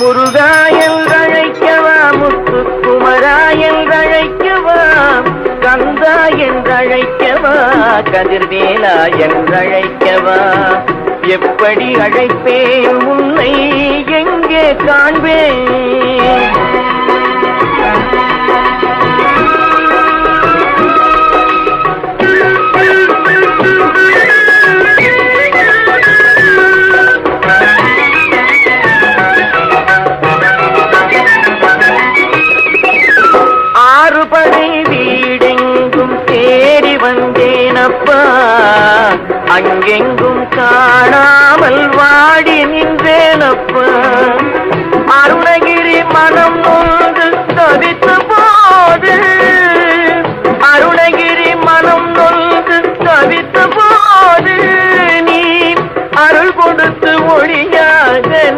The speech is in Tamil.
முருகா என்றழைக்கவா, முத்துக்குமரா என்றழைக்கவா, கந்தா என்றழைக்கவா, கதிர்வேலா என்றழைக்கவா, எப்படி அழைப்பேன் உன்னை எங்கே காண்பேன்? ஆறுபடை வீடெங்கும் தேடி வந்தேனப்பா, அங்கெங்கும் காணாமல் வாடி நின்றேனப்பா.